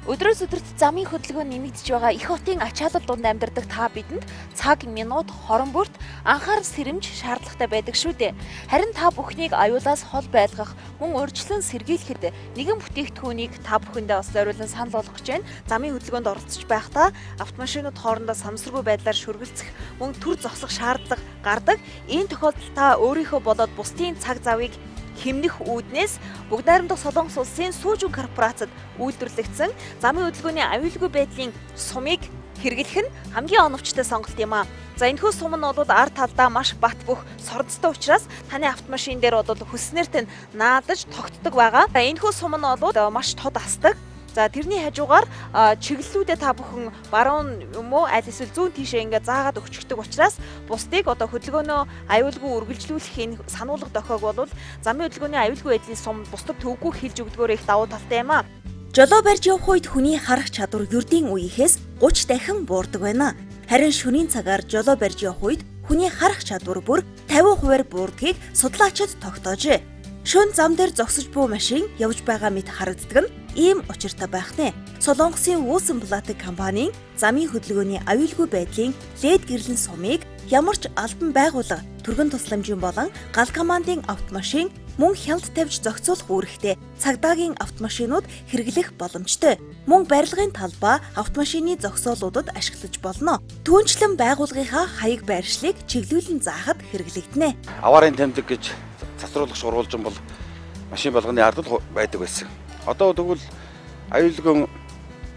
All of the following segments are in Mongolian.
Өдрөөс өдөрт замын хөдөлгөөн нэмэгдэж байгаа их хотын ачаалал дунд амьдардаг та бидэнд цаг, минут, хорон бүрт анхаарал сэрэмж шаардлагатай байдаг шүү дээ. Харин та бүхнийг аюулаас хол байлгах, мөн урьдчилан сэргийлэхэд нэгэн бүтээгдэхүүнийг та бүхэндээ бас зориулан санал болгож байна. Замын хөдөлгөөнд оролцож байхдаа автомашинууд хоорондоо самсаргүй байдлаар шүргэлцэх, мөн төр зогсох шаардлага гардаг. Ийм тохиолдолд та өөрийнхөө болоод бусдын цаг завыг хэмнэх үүднээс Бүгд найрамдах Солонгос улсын сүүжин корпорацид үйлдвэрлэгдсэн замын хөдөлгөөний аюулгүй байдлын сумыг хэрэглэх нь хамгийн оновчтой сонголт юм а. За энэхүү сум нь бол ард талдаа маш бат бөх сорнцтой учраас таны автомашин дээр бол хүсснээр тань наадаж тогтдог байгаа. Энэхүү сум нь бол маш тод асдаг. За тэрний хажуугаар чиглэлүүдэд та бүхэн баруун юм уу аль эсвэл зүүн тийшээ ингээд заагаад өгчдөг учраас бусдыг хөдөлгөөнөө аюулгүй үргэлжлүүлэхийн сануулга дохиог бол замын хөдөлгөөний аюулгүй байдлын сум бусдад төвгүй хэлж өгдгөөр их давуу талтай юм а. Жолоо барьж явах үед хүний харах чадвар ердийн үеийнхээс 30 дахин буурдаг байна. Харин шөнийн цагаар жолоо барьж явах үед хүний харах чадвар бүр 50% буурдгийг судлаачид тогтоожээ. Шөнө зам дээр зогсож буй машин явж байгаа мэт харагддаг нь ийм учиртай байх нэ. Солонгосын Rosenblatt компанийн замын хөдөлгөөний аюулгүй байдлын LED гэрлэн сумыг ямар ч албан байгууллага, түргэн тусламжийн болон гал командын автомашин мөн хяналт тавьж зохицуулах үүрэгтэй цагдаагийн автомашинууд хэрэглэх боломжтой. Мөн барилгын талбай автомашины зогсоолуудад ашиглаж болно. Түүнчлэн байгууллагынхаа хаяг байршлыг чиглүүлэн заахад хэрэглэгдэнэ. Аварын тэмдэг гэж цацруулах шуруулжин бол машин болгоны ардл байдаг байсан. Одоо тэгвэл аюулгүй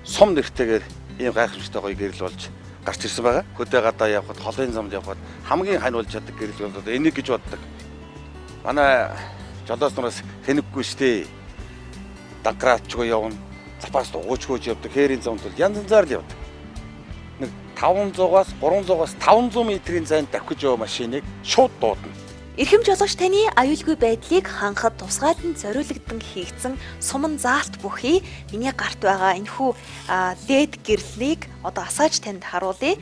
сум нэртэйгээр ийм гайхамшигтай гоё гэрэл болж гарч ирсэн байгаа. Хөдөө гадаа явхад, холын замд явхад хамгийн хань болж чаддаг гэрэл бол энийг гэж боддог. Манай жолоос нараас хэнэггүй штэ. Даграачгүй явна. Запаас уучгүйж явдаг. Хээрийн замд бол янз янзаар л явдаг. Нэг 500-аас 300-аас 500 метрийн зайд давхиж яваа машиныг шууд дуудана. Эрхэм жолооч таны аюулгүй байдлыг хангахад тусгайлан зориулагдсан хийгдсэн суман заалт бүхий миний гарт байгаа энэхүү LED гэрлэлийг асааж танд харуулъя.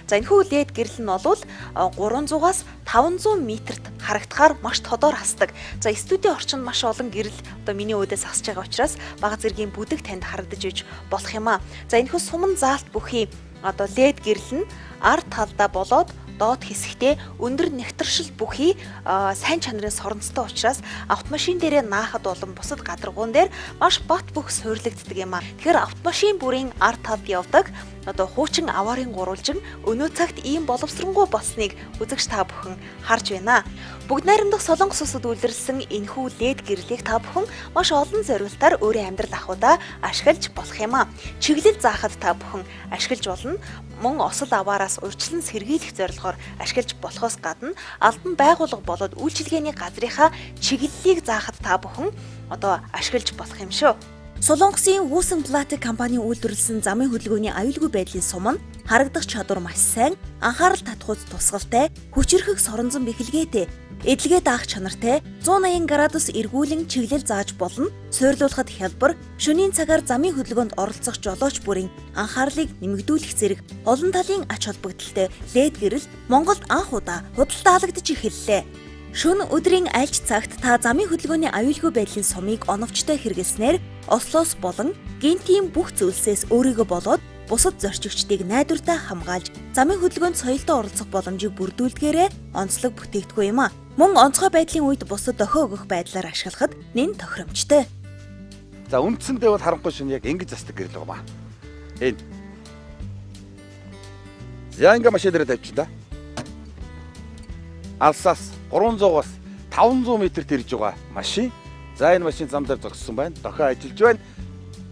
За энэхүү LED гэрэл нь бол 300-аас 500 метрт харагдахаар маш тодор хасдаг. За студийн орчинд маш олон гэрэл миний өөдөөс хасж байгаа учраас бага зэргийн бүдэг танд харагдаж иж болох юм а. За энэхүү суман заалт бүхий LED гэрэл нь ард талдаа болоод доод хэсэгтээ өндөр нэгтршил бүхий сайн чанарын соронцтой учраас автомашин дээрээ наахад болон бусад гадаргуун дээр маш бат бөх суйрлагддаг юм а. Тэгэхээр автомашин бүрийн ард талд явдаг хуучин аварын гурвалжин өнөө цагт ийм боловсронгуй болсныг үзэгч та бүхэн харж байна. Бүгд найрамдах Солонгос улсад үйлдвэрлэсэн энэхүү LED гэрлийг та бүхэн маш олон зориултаар өөрийн амьдрал ахуйдаа ашиглаж болох юм а. Чиглэл заахад та бүхэн ашиглаж болно. Мөн осол аваараас урьдчилан сэргийлэх зорилгоор ашиглаж болохоос гадна албан байгууллага болоод үйлчилгээний газрынхаа чиглэлийг заахад та бүхэн ашиглаж болох юм шүү. Солонгосын Rosenblatt компанийн үйлдвэрлэсэн замын хөдөлгөөний аюулгүй байдлын сум нь харагдах чадвар маш сайн, анхаарал татахуйц тусгалтай, хүчирхэг соронзон бэхэлгээтэй, эдлэгээ даах чанартай, 180 градус эргүүлэн чиглэл зааж болно. Суйрлуулахад хялбар, шөнийн цагаар замын хөдөлгөөнд оролцох жолооч бүрийн анхаарлыг нэмэгдүүлэх зэрэг олон талын ач холбогдолтой LED гэрэл Монголд анх удаа худалдаалагдж эхэллээ. Шөнө өдрийн альч цагт та замын хөдөлгөөний аюулгүй байдлын сумыг оновчтой хэрэглэснээр Ослоос болон гинтийн бүх зүйлсээс өөрийгөө болоод бусад зорчигчдыг найдвартай хамгаалж замын хөдөлгөөнд соёлтой оролцох боломжийг бүрдүүлдгээрээ онцлог бүтээгдэхүүн юм а. Мөн онцгой байдлын үед бусад дохио өгөх байдлаар ашиглахад нэн тохиромжтой. За үндсэндээ бол харанхуй шин яг ингэж засдаг гэрэл байгаа маа. Энэ. За ингээ машин дээр тавьчих да. Алсаас 300-аас 500 метрт ирж байгаа машин. За энэ машин зам дээр зогссон байна. Дохио ажиллаж байна.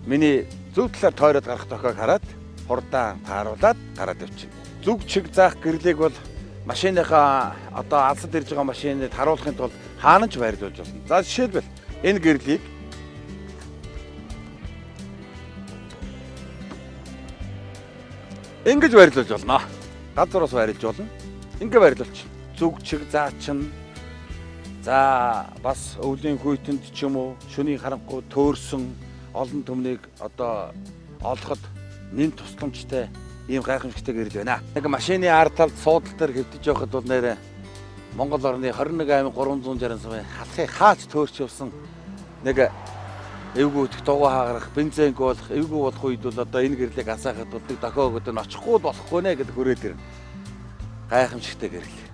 Миний зөв талаар тойроод гарах дохиог хараад хурдан тааруулаад гараад явчихна. Зүг чиг заах гэрлийг бол машиныхаа алсад ирж байгаа машиныг харуулахын тулд хаанч байрлуулж болно. За жишээлбэл энэ гэрлийг ингэж байрлуулж болно. Газраас байрлуулж болно. Ингэ байрлуулчих. Зүг чиг заачин. За бас өвлийн хүйтэнд ч юм уу шөнийн харанхуй төөрсөн олон төмнийг олоход нэн тусламжтай ийм гайхамшигтай гэрэл байна. Нэг машины ард талд суудал дээр хэвдэж явахад бол нэрэ Монгол орны 21 аймаг 360 сумын халахыг хаач төөрч явсан нэг эвгүй өтөх дугуй хаагарах, бензинг болох, эвгүй болох үед бол одоо энэ гэрлийг асаахад өдөг дохио өгöd нь очихгүй болохгүй нэ гэдэг хүрээд ирнэ. Гайхамшигтай гэрэл.